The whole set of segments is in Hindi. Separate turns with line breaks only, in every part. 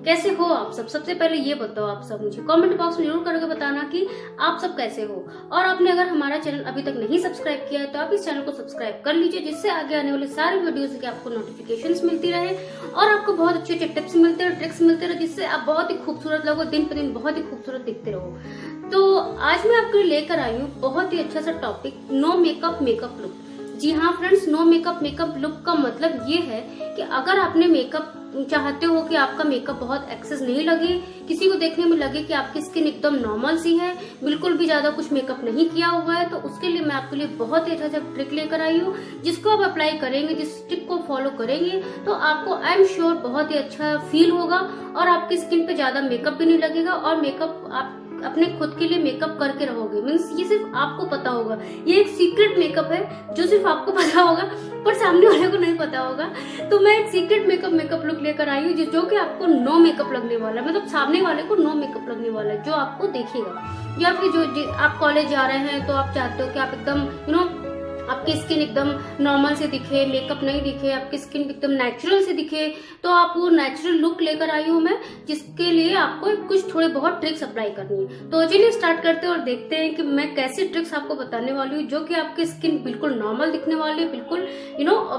कैसे हो आप सब? सबसे पहले ये बताओ आप सब मुझे कमेंट बॉक्स में जरूर करके बताना कि आप सब कैसे हो। और आपने अगर हमारा चैनल अभी तक नहीं सब्सक्राइब किया है तो आप इस चैनल को सब्सक्राइब कर लीजिए, जिससे आगे आने वाले सारे वीडियोस की आपको नोटिफिकेशंस मिलती रहे और आपको बहुत अच्छे अच्छे टिप्स मिलते रहे, ट्रिक्स मिलते रहे, जिससे आप बहुत ही खूबसूरत लगो, दिन पर दिन बहुत ही खूबसूरत दिखते रहो। तो आज मैं आपके लिए लेकर आई हूँ बहुत ही अच्छा सा topic, no makeup makeup look. जी हाँ friends, no makeup makeup look का मतलब ये है कि अगर आपने मेकअप चाहते हो कि आपका मेकअप बहुत एक्सेस नहीं लगे, किसी को देखने में लगे कि आपकी स्किन एकदम नॉर्मल सी है, बिल्कुल भी ज्यादा कुछ मेकअप नहीं किया हुआ है, तो उसके लिए मैं आपके लिए बहुत ही अच्छा सा ट्रिक लेकर आई हूँ, जिसको आप अप्लाई करेंगे, जिस टिप को फॉलो करेंगे तो आपको आई एम श्योर बहुत ही अच्छा फील होगा और आपकी स्किन पे ज्यादा मेकअप भी नहीं लगेगा और मेकअप आप अपने खुद के लिए मेकअप करके रहोगे। मीन्स ये सिर्फ आपको पता होगा, ये एक सीक्रेट मेकअप है जो सिर्फ आपको पता होगा पर सामने वाले को नहीं पता होगा। तो मैं एक सीक्रेट मेकअप लुक लेकर आई हूँ जो कि आपको नो मेकअप लगने वाला है, मतलब सामने वाले को नो मेकअप लगने वाला है, जो आपको देखेगा। या फिर जो आप कॉलेज जा रहे हैं तो आप चाहते हो कि आप एकदम आपकी स्किन एकदम नॉर्मल से दिखे, मेकअप नहीं दिखे, आपकी स्किन एकदम नेचुरल से दिखे, तो आप वो नेचुरल लुक लेकर आई हूँ मैं, जिसके लिए आपको कुछ थोड़े बहुत ट्रिक्स अप्लाई करनी है। तो चलिए स्टार्ट करते हैं और देखते हैं कि मैं कैसी ट्रिक्स आपको बताने वाली हूँ जो कि आपकी स्किन बिल्कुल नॉर्मल दिखने वाली है, बिल्कुल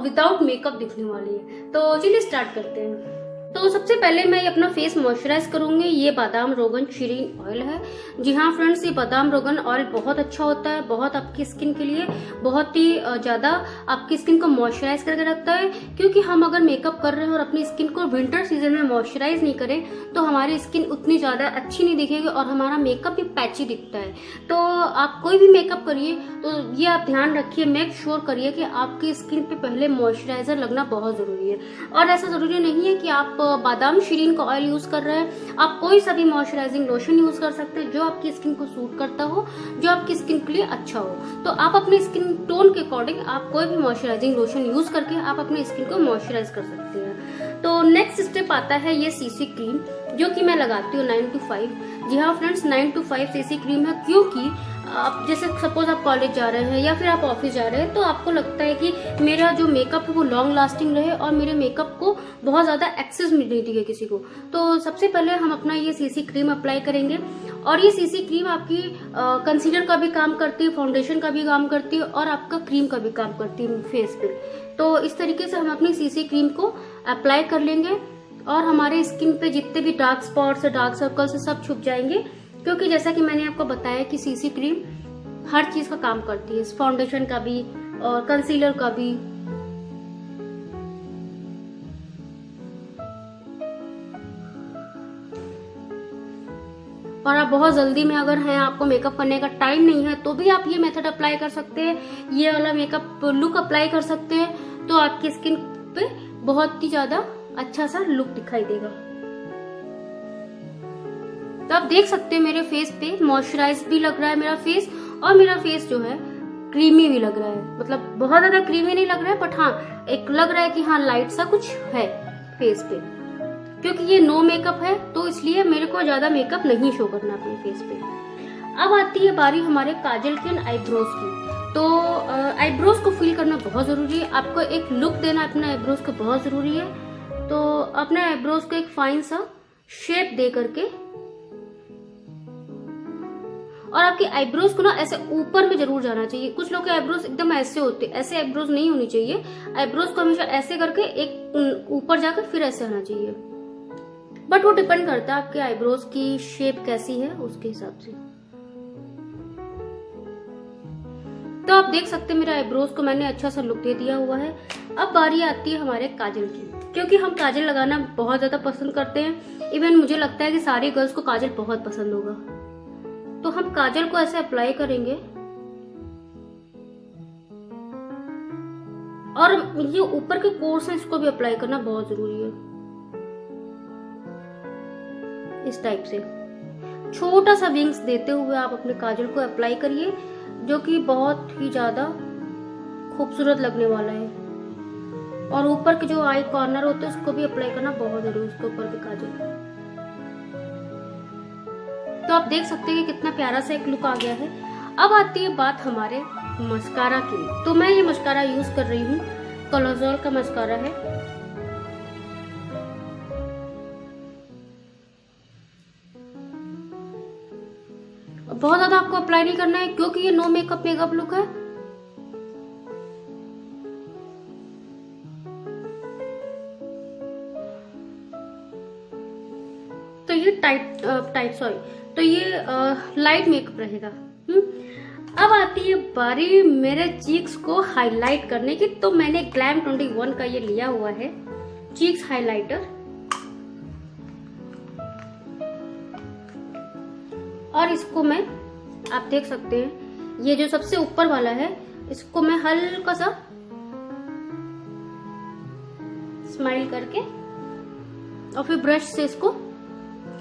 विदाउट मेकअप दिखने वाली है। तो चलिए स्टार्ट करते हैं। तो सबसे पहले मैं अपना फेस मॉइस्चराइज करूंगी। ये बादाम रोगन शीरीन ऑयल है। जी हाँ फ्रेंड्स, ये बादाम रोगन ऑयल बहुत अच्छा होता है, बहुत आपकी स्किन के लिए बहुत ही ज्यादा आपकी स्किन को मॉइस्चराइज करके रखता है। क्योंकि हम अगर मेकअप कर रहे हैं और अपनी स्किन को विंटर सीजन में मॉइस्चराइज नहीं करें तो हमारी स्किन उतनी ज्यादा अच्छी नहीं दिखेगी और हमारा मेकअप भी पैची दिखता है। तो आप कोई भी मेकअप करिए तो ये आप ध्यान रखिए, मेक श्योर करिए कि आपकी स्किन पे पहले मॉइस्चराइजर लगना बहुत जरूरी है। और ऐसा जरूरी नहीं है कि आप बादाम शीरीन का ऑयल यूज कर रहे हैं, आप कोई सा भी मॉइस्चराइजिंग लोशन यूज कर सकते हैं जो आपकी स्किन को सूट करता हो, जो आपकी स्किन के लिए अच्छा हो। तो आप अपने स्किन टोन के अकॉर्डिंग आप कोई भी मॉइस्चराइजिंग लोशन यूज करके आप अपनी स्किन को मॉइस्चराइज कर सकते हैं। तो नेक्स्ट स्टेप आता है ये सीसी क्रीम, जो कि मैं लगाती हूँ 9 to 5। जी हाँ फ्रेंड्स, 9 to 5 सीसी क्रीम है। क्योंकि आप जैसे सपोज आप कॉलेज जा रहे हैं या फिर आप ऑफिस जा रहे हैं तो आपको लगता है कि मेरा जो मेकअप है वो लॉन्ग लास्टिंग रहे और मेरे मेकअप को बहुत ज्यादा एक्सेस नहीं दिखे किसी को। तो सबसे पहले हम अपना ये सीसी क्रीम अप्लाई करेंगे। और ये सीसी क्रीम आपकी कंसीलर का भी काम करती है, फाउंडेशन का भी काम करती है और आपका क्रीम का भी काम करती है फेस पे। तो इस तरीके से हम अपनी सीसी क्रीम को अप्लाई कर लेंगे और हमारे स्किन पे जितने भी डार्क स्पॉट्स, डार्क सर्कल्स सब छुप जाएंगे। क्योंकि जैसा कि मैंने आपको बताया कि सीसी क्रीम हर चीज का काम करती है, फाउंडेशन का भी और कंसीलर का भी। और आप बहुत जल्दी में अगर हैं, आपको मेकअप करने का टाइम नहीं है, तो भी आप ये मेथड अप्लाई कर सकते हैं, ये वाला मेकअप लुक अप्लाई कर सकते हैं। तो आपकी स्किन पे बहुत ही ज्यादा अच्छा सा लुक दिखाई देगा। तो आप देख सकते हैं मेरे फेस पे मॉइस्चराइज भी लग रहा है मेरा फेस, और मेरा फेस जो है क्रीमी भी लग रहा है। मतलब बहुत ज्यादा क्रीमी नहीं लग रहा है, बट हाँ एक लग रहा है कि हाँ लाइट सा कुछ है फेस पे। क्योंकि ये नो मेकअप है तो इसलिए मेरे को ज्यादा मेकअप नहीं शो करना अपने फेस पे। अब आती है बारी हमारे काजल की और आईब्रोज की। तो आईब्रोज को फिल करना बहुत जरूरी है, आपको एक लुक देना अपने आईब्रोज को बहुत जरूरी है। तो अपने आईब्रोज को एक फाइन सा शेप दे करके, और आपकी आईब्रोज को ना ऐसे ऊपर में जरूर जाना चाहिए। कुछ लोग के आईब्रोज एकदम ऐसे होते हैं, ऐसे आईब्रोज नहीं होनी चाहिए। आईब्रोज को हमेशा ऐसे करके एक ऊपर जाकर फिर ऐसे आना चाहिए। बट वो डिपेंड करता है आपके आईब्रोज की शेप कैसी है उसके हिसाब से। तो आप देख सकते हैं मेरे आईब्रोज को मैंने अच्छा सा लुक दे दिया हुआ है। अब बारी आती है हमारे काजल की, क्योंकि हम काजल लगाना बहुत ज्यादा पसंद करते हैं। इवन मुझे लगता है कि सारी गर्ल्स को काजल बहुत पसंद होगा। तो हम काजल को ऐसे अप्लाई करेंगे और ये ऊपर के कोर्स है इसको भी अप्लाई करना बहुत जरूरी है। इस टाइप से छोटा सा विंग्स देते हुए आप अपने काजल को अप्लाई करिए, जो कि बहुत ही ज्यादा खूबसूरत लगने वाला है। और ऊपर के जो आई कॉर्नर होते हैं उसको भी अप्लाई करना बहुत जरूरी है, उसके ऊपर भी काजल। तो आप देख सकते हैं कि कितना प्यारा सा एक लुक आ गया है। अब आती है बात हमारे मस्कारा की। तो मैं ये मस्कारा यूज कर रही हूँ, कलोजॉल का मस्कारा है। बहुत ज्यादा आपको अप्लाई नहीं करना है क्योंकि ये नो मेकअप मेकअप लुक है। तो ये तो ये लाइट मेकअप रहेगा। अब आती है बारी मेरे चीक्स को हाईलाइट करने की। तो मैंने ग्लैम 21 का ये लिया हुआ है चीक्स हाइलाइटर, और इसको मैं, आप देख सकते हैं ये जो सबसे ऊपर वाला है, इसको मैं हल्का सा स्माइल करके और फिर ब्रश से इसको,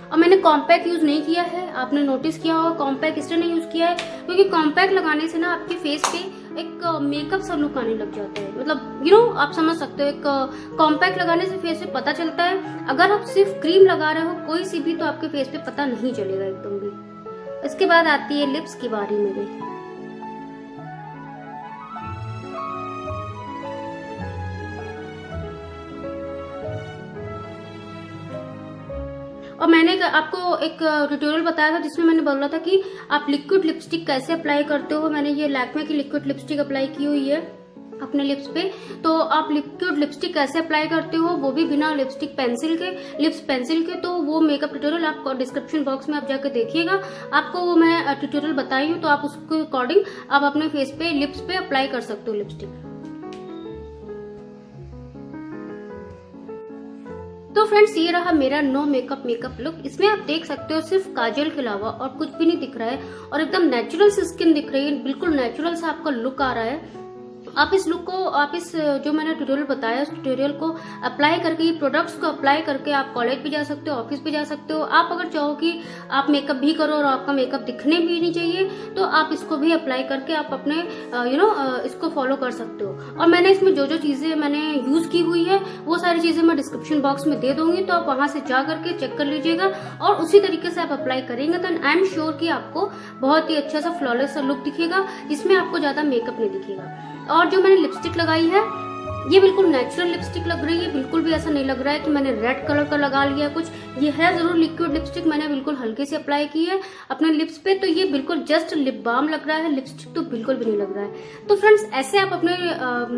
और मैंने कॉम्पैक्ट यूज नहीं किया है। आपने नोटिस किया होगा कॉम्पैक्ट इसलिए नहीं यूज किया है क्योंकि कॉम्पैक्ट लगाने से ना आपके फेस पे एक मेकअप सा लुक आने लग जाता है। मतलब आप समझ सकते हो, एक कॉम्पैक्ट लगाने से फेस पे पता चलता है। अगर आप सिर्फ क्रीम लगा रहे हो कोई सी भी तो आपके फेस पे पता नहीं चलेगा एकदम भी। इसके बाद आती है लिप्स की बारी मेरी। और मैंने आपको एक ट्यूटोरियल बताया था जिसमें मैंने बोला था कि आप लिक्विड लिपस्टिक कैसे अप्लाई करते हो। मैंने ये लैक्मे की लिक्विड लिपस्टिक अप्लाई की हुई है अपने लिप्स पे। तो आप लिक्विड लिपस्टिक कैसे अप्लाई करते हो, वो भी बिना लिपस्टिक पेंसिल के, लिप्स पेंसिल के, तो वो मेकअप ट्यूटोरियल आपको डिस्क्रिप्शन बॉक्स में आप जाकर देखिएगा। आपको वो मैं ट्यूटोरियल बताई हूँ, तो आप उसके अकॉर्डिंग आप अपने फेस पे, लिप्स पे अप्लाई कर सकते हो लिपस्टिक। तो फ्रेंड्स ये रहा मेरा नो मेकअप मेकअप लुक। इसमें आप देख सकते हो सिर्फ काजल के अलावा और कुछ भी नहीं दिख रहा है और एकदम नेचुरल सी स्किन दिख रही है, बिल्कुल नेचुरल सा आपका लुक आ रहा है। आप इस लुक को, आप इस जो मैंने ट्यूटोरियल बताया उस ट्यूटोरियल को अप्लाई करके, ये प्रोडक्ट्स को अप्लाई करके आप कॉलेज भी जा सकते हो, ऑफिस भी जा सकते हो। आप अगर चाहो कि आप मेकअप भी करो और आपका मेकअप दिखने भी नहीं चाहिए तो आप इसको भी अप्लाई करके आप अपने इसको फॉलो कर सकते हो। और मैंने इसमें जो जो चीजें मैंने यूज की हुई है वो सारी चीजें मैं डिस्क्रिप्शन बॉक्स में दे दूंगी, तो आप वहां से जा करके चेक कर लीजिएगा और उसी तरीके से आप अप्लाई करेंगे तो आई एम श्योर कि आपको बहुत ही अच्छा सा फ्लॉलेस सा लुक दिखेगा, जिसमें आपको ज्यादा मेकअप नहीं दिखेगा। और जो मैंने लिपस्टिक लगाई है ये बिल्कुल नेचुरल लिपस्टिक लग रही है, बिल्कुल भी ऐसा नहीं लग रहा है कि मैंने रेड कलर का लगा लिया कुछ। ये है जरूर लिक्विड लिपस्टिक, मैंने बिल्कुल हल्के से अप्लाई की है अपने लिप्स पे, तो ये बिल्कुल जस्ट लिप बाम लग रहा है, लिपस्टिक तो बिल्कुल भी नहीं लग रहा है। तो फ्रेंड्स ऐसे आप अपने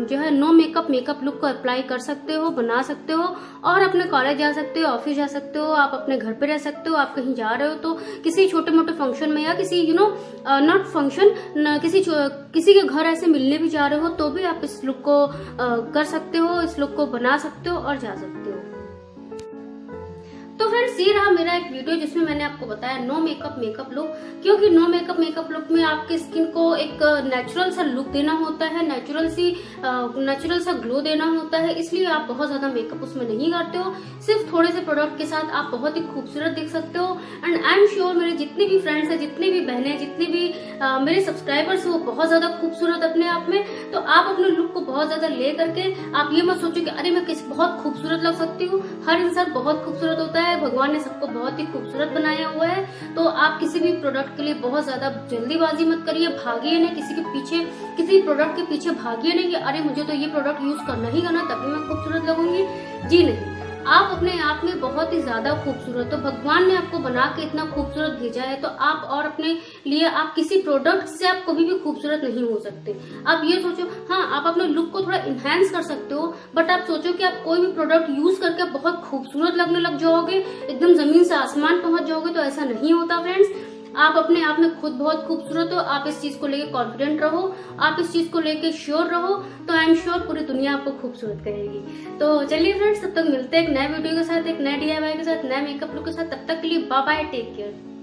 जो है नो मेकअप मेकअप लुक को अप्लाई कर सकते हो, बना सकते हो और अपने कॉलेज जा सकते हो, ऑफिस जा सकते हो, आप अपने घर पे रह सकते हो, आप कहीं जा रहे हो तो किसी छोटे मोटे फंक्शन में या किसी नॉट फंक्शन, किसी के घर ऐसे मिलने भी जा रहे हो तो भी आप इस लुक को कर सकते हो, इस लुक को बना सकते हो और जा सकते हो। तो फ्रेंड्स ये रहा मेरा एक वीडियो जिसमें मैंने आपको बताया नो मेकअप मेकअप लुक, क्योंकि नो मेकअप मेकअप लुक में आपके स्किन को एक नेचुरल सा लुक देना होता है, नेचुरल सा ग्लो देना होता है, इसलिए आप बहुत ज्यादा मेकअप उसमें नहीं करते हो। सिर्फ थोड़े से प्रोडक्ट के साथ आप बहुत ही खूबसूरत दिख सकते हो। एंड आई एम श्योर मेरे जितने भी फ्रेंड्स है, जितनी भी बहनें, जितने भी मेरे सब्सक्राइबर्स है वो बहुत ज्यादा खूबसूरत अपने आप में। तो आप अपने लुक को बहुत ज्यादा ले करके आप ये मत सोचो कि अरे मैं बहुत खूबसूरत लग सकती हूँ। हर इंसान बहुत खूबसूरत होता है, भगवान ने सबको बहुत ही खूबसूरत बनाया हुआ है। तो आप किसी भी प्रोडक्ट के लिए बहुत ज्यादा जल्दीबाजी मत करिए, भागिए नहीं किसी के पीछे, किसी प्रोडक्ट के पीछे भागिए नहीं कि अरे मुझे तो ये प्रोडक्ट यूज करना ही करना तभी मैं खूबसूरत लगूंगी। जी नहीं, आप अपने आप में बहुत ही ज्यादा खूबसूरत हो, भगवान ने आपको बना के इतना खूबसूरत भेजा है, तो आप और अपने लिए आप किसी प्रोडक्ट से आप कभी भी खूबसूरत नहीं हो सकते। आप ये सोचो, हाँ आप अपने लुक को थोड़ा इनहेंस कर सकते हो, बट आप सोचो कि आप कोई भी प्रोडक्ट यूज करके बहुत खूबसूरत लगने लग जाओगे, एकदम जमीन से आसमान पहुंच जाओगे, तो ऐसा नहीं होता फ्रेंड्स। आप अपने आप में खुद बहुत खूबसूरत हो, आप इस चीज को लेके कॉन्फिडेंट रहो, आप इस चीज को लेके श्योर रहो, तो आई एम श्योर पूरी दुनिया आपको खूबसूरत करेगी। तो चलिए फ्रेंड्स, तब तक मिलते हैं एक नए वीडियो के साथ, एक नए DIY के साथ, नए मेकअप लुक के साथ। तब तक के लिए बाय बाय, टेक केयर।